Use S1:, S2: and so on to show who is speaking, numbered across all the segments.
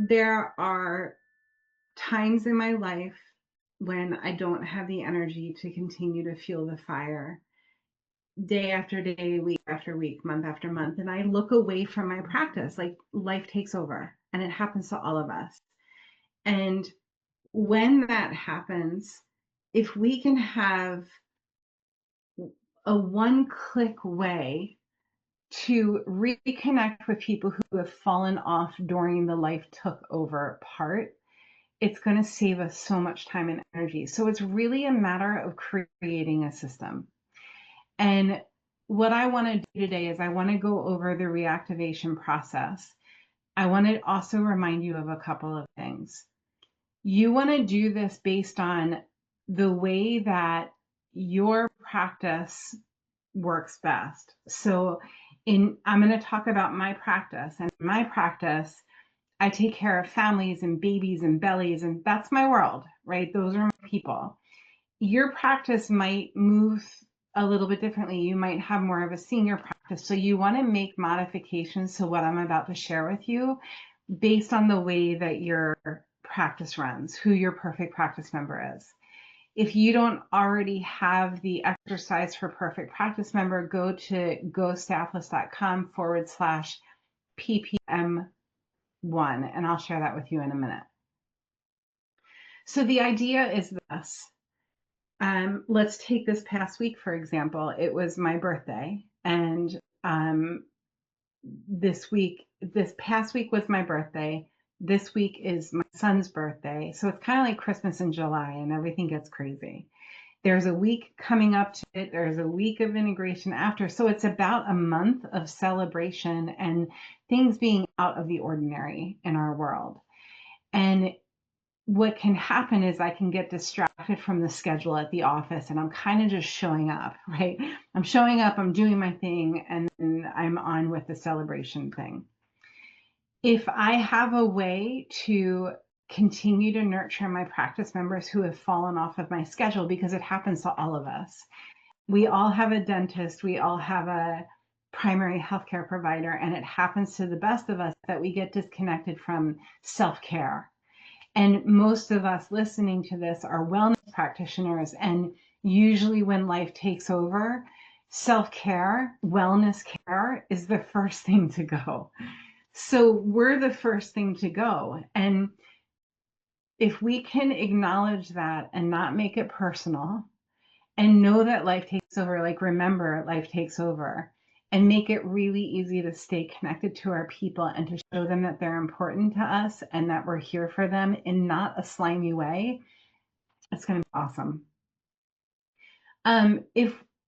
S1: There are times in my life when I don't have the energy to continue to fuel the fire day after day, week after week, month after month. And I look away from my practice, like life takes over, and it happens to all of us. And when that happens, if we can have a one click way to reconnect with people who have fallen off during the life took over part, it's going to save us so much time and energy. So it's really a matter of creating a system. And what I want to do today is I want to go over the reactivation process. I want to also remind you of a couple of things. You want to do this based on the way that your practice works best. So I'm going to talk about my practice, and my practice, I take care of families and babies and bellies, and that's my world, right? Those are my people. Your practice might move a little bit differently. You might have more of a senior practice. So you want to make modifications to what I'm about to share with you based on the way that your practice runs, who your perfect practice member is. If you don't already have the exercise for perfect practice member, go to gostaffless.com/ppm1, and I'll share that with you in a minute. So the idea is this. Let's take this past week, for example. It was my birthday, and this past week was my birthday. This week is my son's birthday. So it's kind of like Christmas in July, and everything gets crazy. There's a week coming up to it. There's a week of integration after. So it's about a month of celebration and things being out of the ordinary in our world. And what can happen is I can get distracted from the schedule at the office, and I'm kind of just showing up, right? I'm showing up, I'm doing my thing, and then I'm on with the celebration thing. If I have a way to continue to nurture my practice members who have fallen off of my schedule, because it happens to all of us. We all have a dentist, we all have a primary healthcare provider, and it happens to the best of us that we get disconnected from self-care. And most of us listening to this are wellness practitioners. And usually when life takes over, self-care, wellness care is the first thing to go. So we're the first thing to go. And if we can acknowledge that and not make it personal and know that life takes over, like remember life takes over, and make it really easy to stay connected to our people and to show them that they're important to us and that we're here for them in not a slimy way, it's going to be awesome.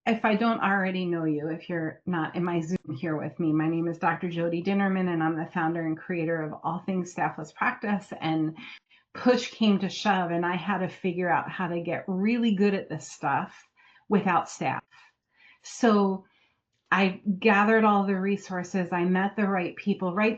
S1: If I don't already know you, if you're not in my Zoom here with me, my name is Dr. Jody Dinnerman, and I'm the founder and creator of All Things Staffless Practice. And push came to shove, and I had to figure out how to get really good at this stuff without staff. So I gathered all the resources. I met the right people, right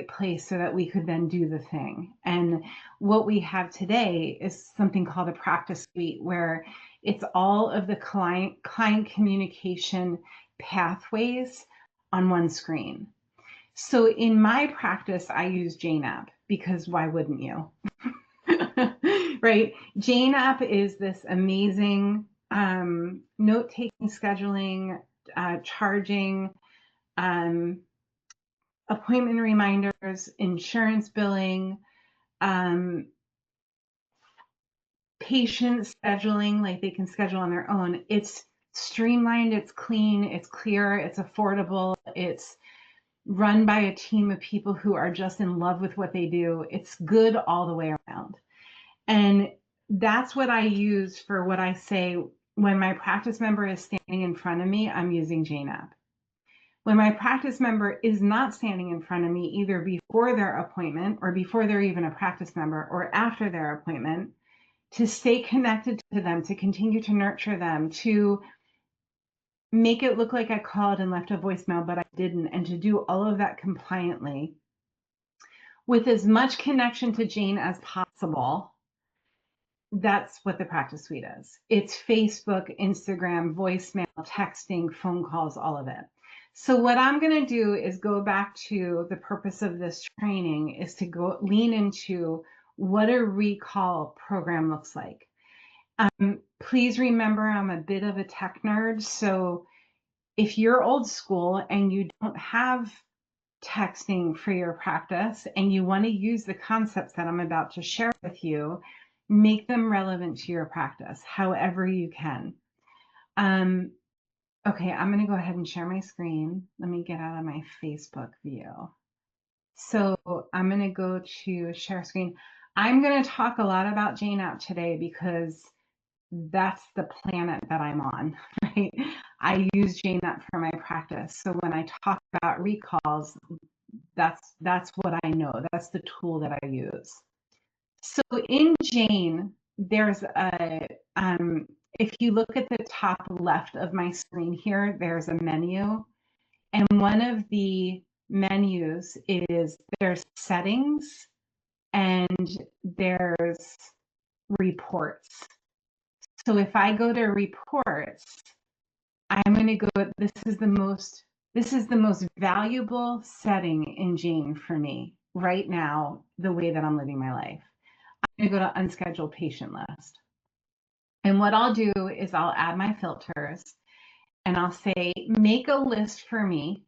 S1: place, so that we could then do the thing. And what we have today is something called a practice suite, where it's all of the client communication pathways on one screen. So in my practice, I use Jane App, because why wouldn't you? Right? Jane App is this amazing note-taking, scheduling, charging, appointment reminders, insurance billing, patient scheduling, like they can schedule on their own. It's streamlined, it's clean, it's clear, it's affordable, it's run by a team of people who are just in love with what they do. It's good all the way around. And that's what I use for what I say when my practice member is standing in front of me, I'm using Jane App. When my practice member is not standing in front of me, either before their appointment or before they're even a practice member or after their appointment, to stay connected to them, to continue to nurture them, to make it look like I called and left a voicemail, but I didn't, and to do all of that compliantly with as much connection to Jane as possible. That's what the practice suite is. It's Facebook, Instagram, voicemail, texting, phone calls, all of it. So what I'm going to do is go back to the purpose of this training is to go lean into what a recall program looks like. Please remember, I'm a bit of a tech nerd. So if you're old school and you don't have texting for your practice and you want to use the concepts that I'm about to share with you, make them relevant to your practice however you can. Okay, I'm going to go ahead and share my screen. Let me get out of my Facebook view. So I'm going to go to share screen. I'm going to talk a lot about Jane App today because that's the planet that I'm on, right? I use Jane App for my practice. So when I talk about recalls, that's what I know. That's the tool that I use. So in Jane, there's a, if you look at the top left of my screen here, there's a menu. And one of the menus is there's settings and there's reports. So if I go to reports, I'm going to go, this is the most valuable setting in Jane for me right now, the way that I'm living my life. I'm going to go to unscheduled patient list. And what I'll do is I'll add my filters and I'll say, make a list for me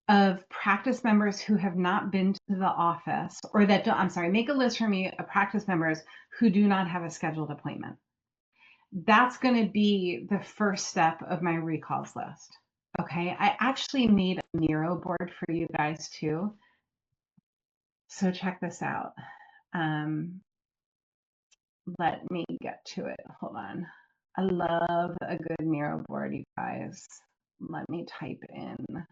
S1: of practice members who have not been to the office or that don't, I'm sorry, make a list for me of practice members who do not have a scheduled appointment. That's going to be the first step of my recalls list. Okay, I actually made a Miro board for you guys too. So check this out. Let me get to it. Hold on. I love a good Miro board, you guys. Let me type in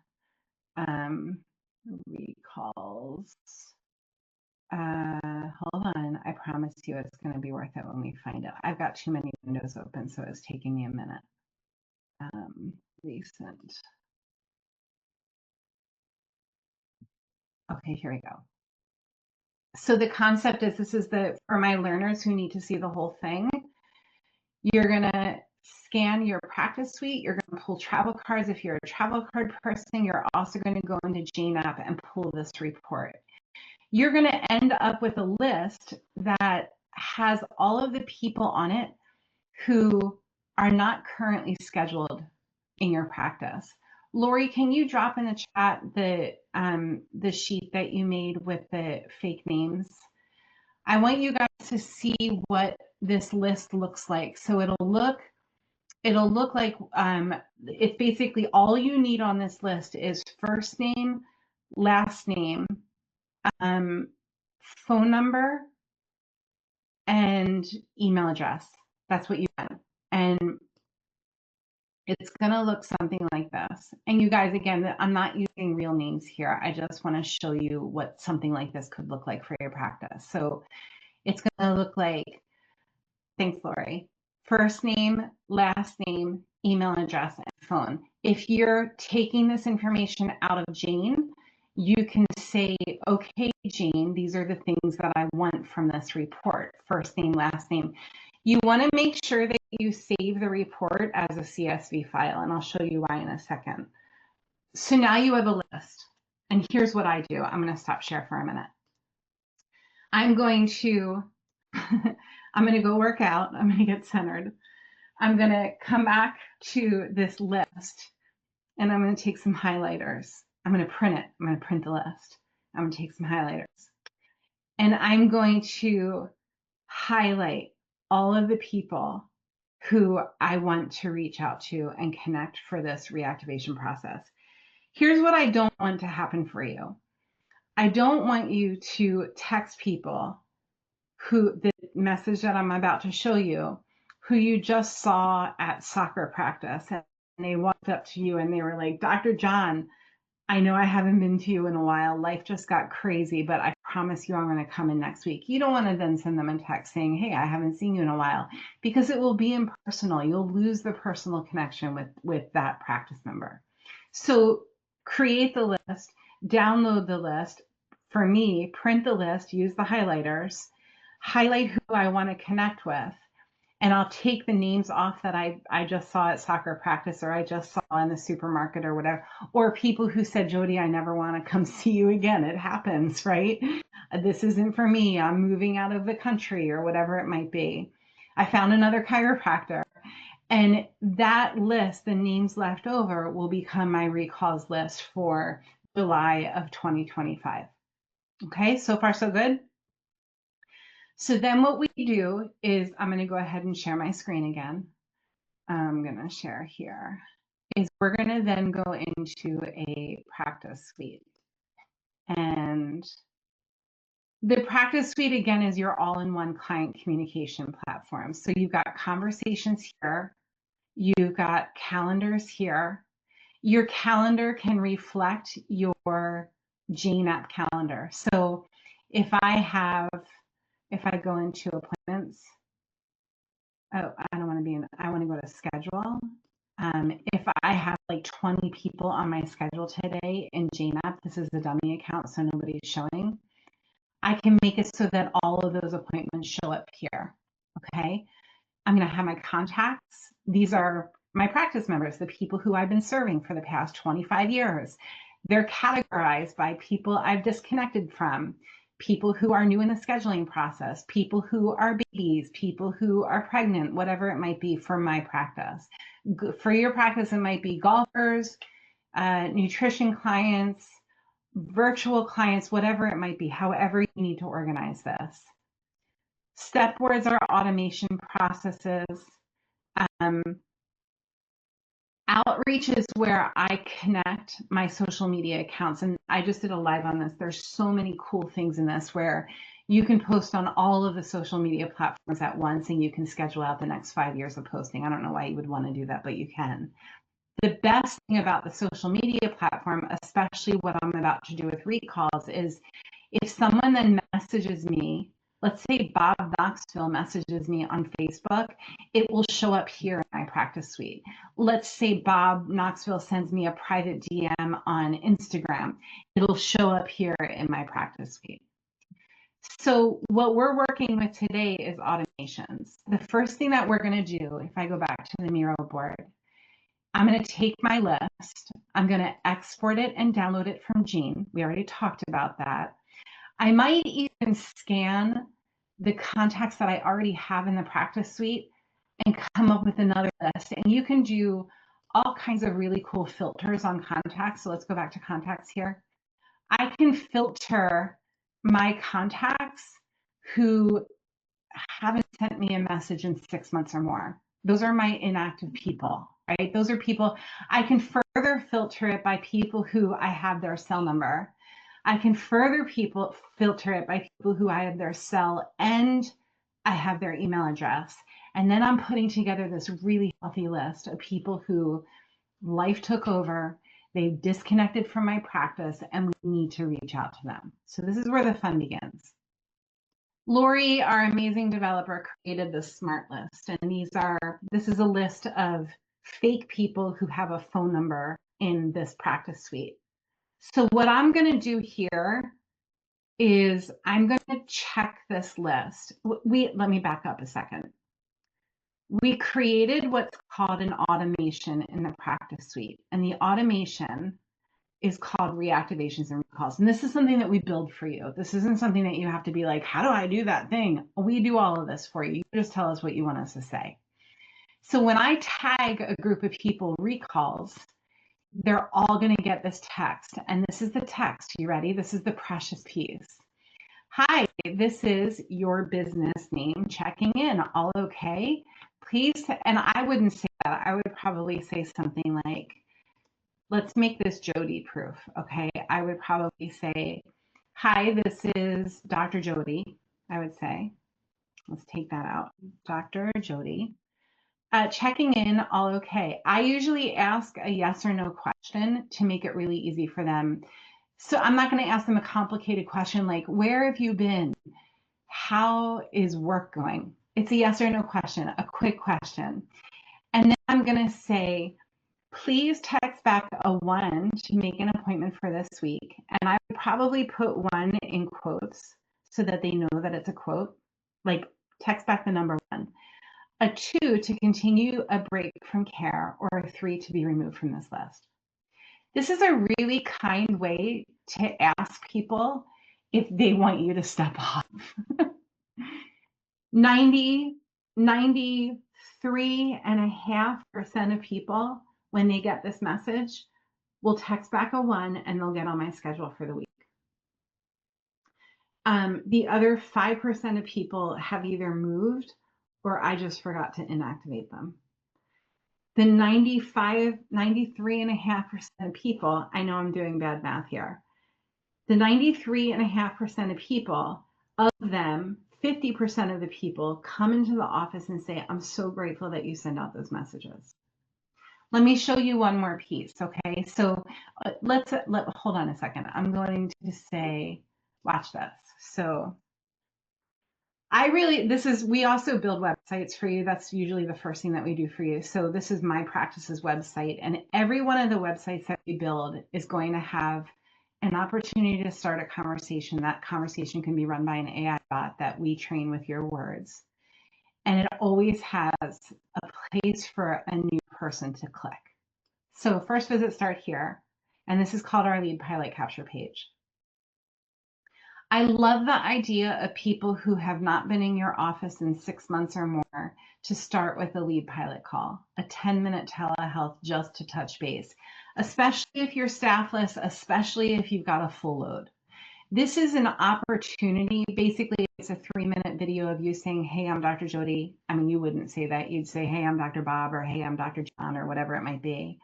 S1: recalls. Hold on. I promise you it's going to be worth it when we find it. I've got too many windows open, so it's taking me a minute. Recent. Okay, here we go. So the concept is, this is for my learners who need to see the whole thing. You're going to scan your practice suite. You're going to pull travel cards. If you're a travel card person, you're also going to go into Jane App and pull this report. You're going to end up with a list that has all of the people on it who are not currently scheduled in your practice. Lori, can you drop in the chat the sheet that you made with the fake names? I want you guys to see what this list looks like. So it'll look like it's basically all you need on this list is first name, last name, phone number, and email address. That's what you want. And it's going to look something like this. And you guys, again, I'm not using real names here. I just want to show you what something like this could look like for your practice. So it's going to look like, thanks, Lori, first name, last name, email address, and phone. If you're taking this information out of Jane, you can say, okay, Jane, these are the things that I want from this report, first name, last name. You want to make sure that you save the report as a CSV file, and I'll show you why in a second. So now you have a list, and here's what I do. I'm going to stop share for a minute. I'm going to go work out. I'm going to get centered. I'm going to come back to this list, and I'm going to take some highlighters. I'm going to print it. I'm going to print the list. I'm going to take some highlighters, and I'm going to highlight all of the people who I want to reach out to and connect for this reactivation process. Here's what I don't want to happen for you. I don't want you to text people who, the message that I'm about to show you, who you just saw at soccer practice, and they walked up to you and they were like, Dr. John, I know I haven't been to you in a while. Life just got crazy, but I promise you I'm going to come in next week. You don't want to then send them a text saying, hey, I haven't seen you in a while, because it will be impersonal. You'll lose the personal connection with that practice member. So create the list, download the list. For me, print the list, use the highlighters, highlight who I want to connect with, and I'll take the names off that I just saw at soccer practice, or I just saw in the supermarket or whatever, or people who said, Jody, I never want to come see you again. It happens, right? This isn't for me. I'm moving out of the country or whatever it might be. I found another chiropractor, and that list, the names left over, will become my recalls list for July of 2025. Okay, so far so good. So then what we do is, I'm going to go ahead and share my screen again. I'm going to share here. Is we're going to then go into a practice suite. And the practice suite, again, is your all-in-one client communication platform. So you've got conversations here. You've got calendars here. Your calendar can reflect your Jane app calendar. So if I go into appointments, oh, I don't want to be in, I want to go to schedule. If I have like 20 people on my schedule today in Jane app, this is a dummy account, so nobody's showing. I can make it so that all of those appointments show up here. Okay. I'm going to have my contacts. These are my practice members, the people who I've been serving for the past 25 years. They're categorized by people I've disconnected from, people who are new in the scheduling process, people who are babies, people who are pregnant, whatever it might be for my practice. For your practice, it might be golfers, nutrition clients, virtual clients, whatever it might be, however you need to organize this. Step words are automation processes. Outreach is where I connect my social media accounts. And I just did a live on this. There's so many cool things in this where you can post on all of the social media platforms at once, and you can schedule out the next 5 years of posting. I don't know why you would want to do that, but you can. The best thing about the social media platform, especially what I'm about to do with recalls, is if someone then messages me, let's say Bob Knoxville messages me on Facebook, it will show up here in my practice suite. Let's say Bob Knoxville sends me a private DM on Instagram, it'll show up here in my practice suite. So what we're working with today is automations. The first thing that we're going to do, if I go back to the Miro board, I'm going to take my list, I'm going to export it and download it from Gene. We already talked about that. I might even scan the contacts that I already have in the practice suite and come up with another list. And you can do all kinds of really cool filters on contacts. So let's go back to contacts here. I can filter my contacts who haven't sent me a message in 6 months or more. Those are my inactive people, right? Those are people. I can further filter it by people who I have their cell number. I can further filter it by people who I have their cell and I have their email address. And then I'm putting together this really healthy list of people who life took over, they've disconnected from my practice, and we need to reach out to them. So this is where the fun begins. Lori, our amazing developer, created this smart list, and this is a list of fake people who have a phone number in this practice suite. So what I'm going to do here is I'm going to check this list. Let me back up a second. We created what's called an automation in the practice suite, and the automation is called reactivations and recalls. And this is something that we build for you. This isn't something that you have to be like, how do I do that thing? We do all of this for you. You just tell us what you want us to say. So when I tag a group of people recalls, they're all going to get this text. And this is the text. You ready? This is the precious piece. Hi, this is your business name checking in. All okay? Please. And I wouldn't say that. I would probably say something like, let's make this Jody proof, okay? I would probably say, hi, this is Dr. Jody, I would say. Let's take that out. Dr. Jody. Checking in, all okay. I usually ask a yes or no question to make it really easy for them. So I'm not going to ask them a complicated question like, where have you been? How is work going? It's a yes or no question, a quick question. And then I'm going to say, please text back a 1 to make an appointment for this week. And I would probably put 1 in quotes so that they know that it's a quote, like text back the number 1. a 2 to continue a break from care, or a 3 to be removed from this list. This is a really kind way to ask people if they want you to step off. 93.5% of people, when they get this message, will text back a 1 and they'll get on my schedule for the week. The other 5% of people have either moved or I just forgot to inactivate them. The 93.5% of people, I know I'm doing bad math here. The 93.5% of people, of them, 50% of the people come into the office and say, I'm so grateful that you send out those messages. Let me show you one more piece, okay? So hold on a second. I'm going to say, watch this. So we also build websites for you. That's usually the first thing that we do for you. So this is my practice's website, and every one of the websites that we build is going to have an opportunity to start a conversation. That conversation can be run by an AI bot that we train with your words. And it always has a place for a new person to click. So first visit start here, and this is called our lead pilot capture page. I love the idea of people who have not been in your office in 6 months or more to start with a lead pilot call, a 10-minute telehealth just to touch base, especially if you're staffless, especially if you've got a full load. This is an opportunity. Basically, it's a 3-minute video of you saying, hey, I'm Dr. Jody. I mean, you wouldn't say that. You'd say, hey, I'm Dr. Bob, or hey, I'm Dr. John, or whatever it might be.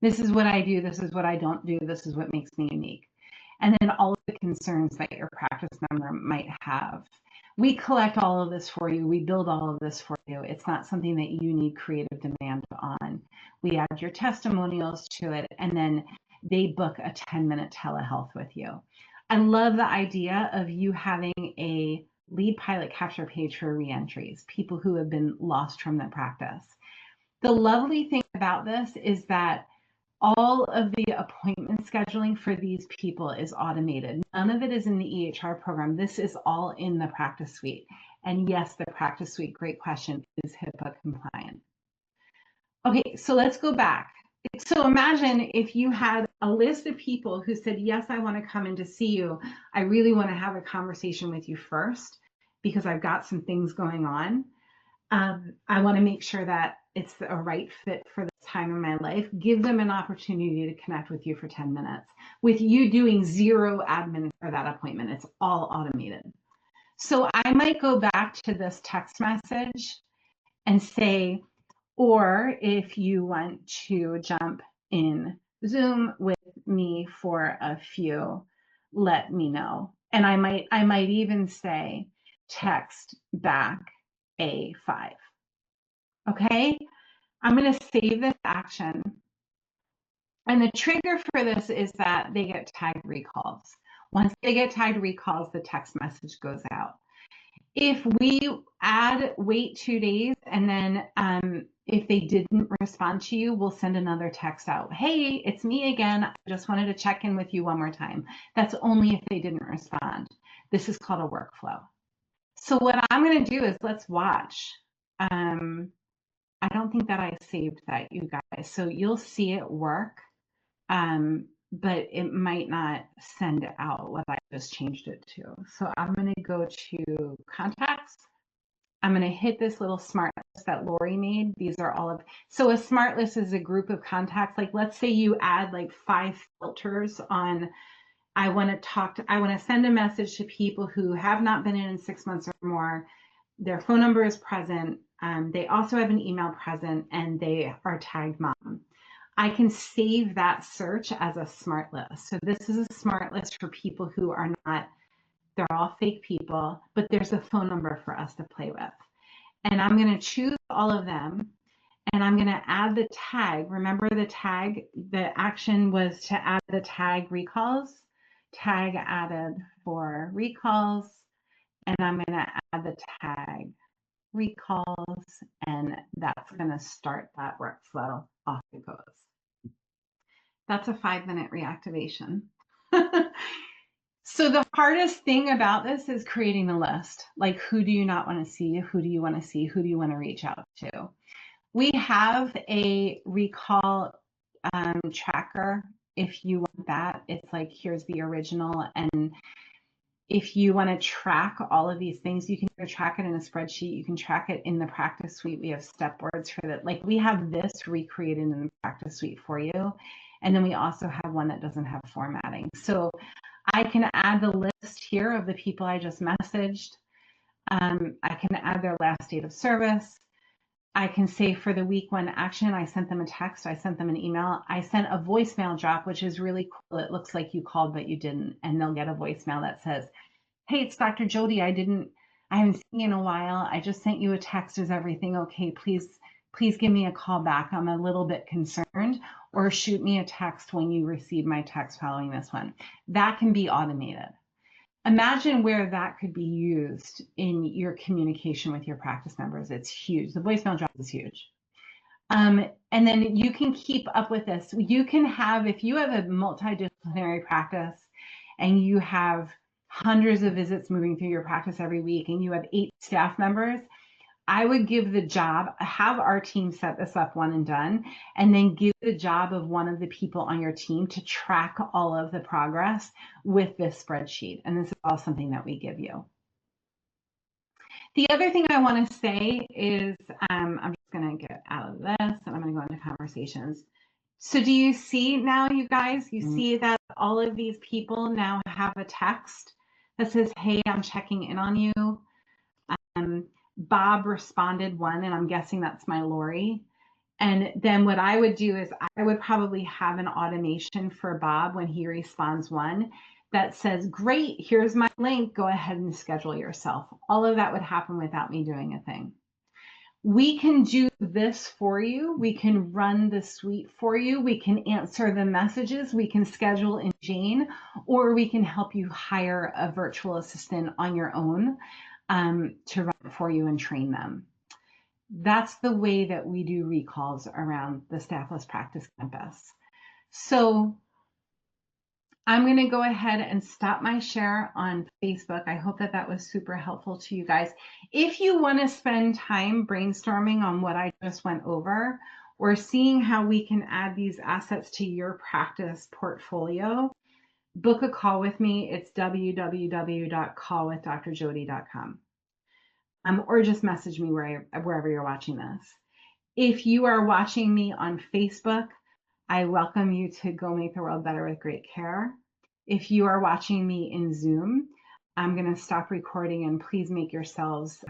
S1: This is what I do. This is what I don't do. This is what makes me unique. And then all of the concerns that your practice member might have. We collect all of this for you. We build all of this for you. It's not something that you need creative demand on. We add your testimonials to it, and then they book a 10-minute telehealth with you. I love the idea of you having a lead pilot capture page for reentries, people who have been lost from the practice. The lovely thing about this is that all of the appointment scheduling for these people is automated. None of it is in the EHR program. This is all in the practice suite. And yes, the practice suite, great question, is HIPAA compliant. Okay, so let's go back. So imagine if you had a list of people who said, yes, I want to come in to see you. I really want to have a conversation with you first because I've got some things going on. I want to make sure that it's a right fit for this time in my life. Give them an opportunity to connect with you for 10 minutes with you doing zero admin for that appointment. It's all automated. So I might go back to this text message and say, or if you want to jump in Zoom with me for a few, let me know. And I might even say, text back A5. Okay, I'm going to save this action. And the trigger for this is that they get tagged recalls. Once they get tagged recalls, the text message goes out. If we wait 2 days, and then if they didn't respond to you, we'll send another text out. Hey, it's me again. I just wanted to check in with you one more time. That's only if they didn't respond. This is called a workflow. So what I'm going to do is let's watch. I don't think that I saved that, you guys. So you'll see it work, but it might not send out what I just changed it to. So I'm going to go to contacts. I'm going to hit this little smart list that Lori made. These are all of, so a smart list is a group of contacts. Like let's say you add like 5 filters on, I want to send a message to people who have not been in 6 months or more. Their phone number is present. They also have an email present, and they are tagged mom. I can save that search as a smart list. So this is a smart list for people who are not, they're all fake people, but there's a phone number for us to play with. And I'm going to choose all of them, and I'm going to add the tag. Remember the tag, the action was to add the tag recalls. Tag added for recalls, and I'm going to add the tag recalls, and that's going to start that workflow. Off it goes. That's a 5-minute reactivation. So the hardest thing about this is creating the list. Like, who do you not want to see? Who do you want to see? Who do you want to reach out to? We have a recall tracker. If you want that, it's like, here's the original. And if you want to track all of these things, you can track it in a spreadsheet. You can track it in the practice suite. We have step boards for that. Like, we have this recreated in the practice suite for you. And then we also have one that doesn't have formatting. So I can add the list here of the people I just messaged. I can add their last date of service. I can say for the week one action, I sent them a text, I sent them an email, I sent a voicemail drop, which is really cool. It looks like you called, but you didn't. And they'll get a voicemail that says, hey, it's Dr. Jody. I haven't seen you in a while. I just sent you a text. Is everything okay? Please give me a call back. I'm a little bit concerned, or shoot me a text when you receive my text following this one. That can be automated. Imagine where that could be used in your communication with your practice members. It's huge. The voicemail drop is huge. And then you can keep up with this. You can have, if you have a multidisciplinary practice and you have hundreds of visits moving through your practice every week and you have 8 staff members, I would give the job, have our team set this up one and done, and then give the job of one of the people on your team to track all of the progress with this spreadsheet. And this is all something that we give you. The other thing I want to say is, I'm just going to get out of this and I'm going to go into conversations. So do you see now, you guys, you see that all of these people now have a text that says, hey, I'm checking in on you. Bob responded one, and I'm guessing that's my Lori. And then what I would do is I would probably have an automation for Bob when he responds one that says, great, here's my link, go ahead and schedule yourself. All of that would happen without me doing a thing. We can do this for you. We can run the suite for you. We can answer the messages. We can schedule in Jane, or we can help you hire a virtual assistant on your own to run it for you and train them. That's the way that we do recalls around the Staffless Practice Campus. So I'm going to go ahead and stop my share on Facebook. I hope that that was super helpful to you guys. If you want to spend time brainstorming on what I just went over, or seeing how we can add these assets to your practice portfolio, book a call with me. It's www.callwithdrjody.com. Or just message me wherever you're watching this. If you are watching me on Facebook, I welcome you to go make the world better with great care. If you are watching me in Zoom, I'm going to stop recording and please make yourselves